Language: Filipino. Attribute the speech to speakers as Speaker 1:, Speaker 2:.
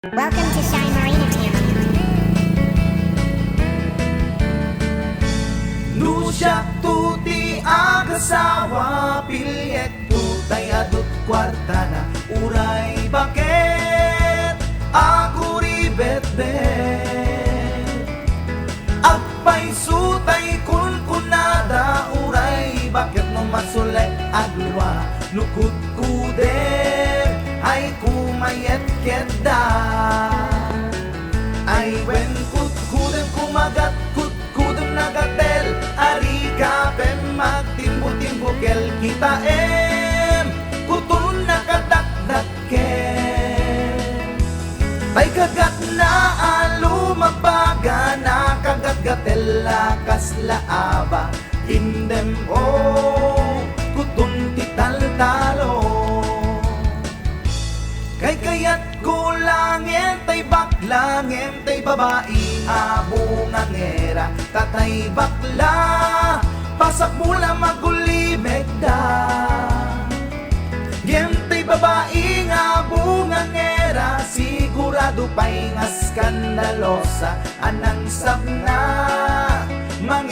Speaker 1: Welcome to Shine Marina Town.
Speaker 2: Nusyak tuti agasawa pilyet tutay adut kwarta na uray bakit ako ribet-bet agpay sutay kunkunada uray bakit no masulay agluwa nukut kuder ay kumayet keda ay wen kut kudem kumagat kut kudem nagatel ari kapem magtimbo-timbo kel kita kutun nakadakdak kel ay kagat na alumabaga na kagat-gatel lakas laaba indem kutun tital-talo kay kayat gulangin tay baklangin tay babae abungang era tatay bakla pasak mula magulimeg da gem tay babae abungang era sigurado pa'y nga skandalosa anang sabna mang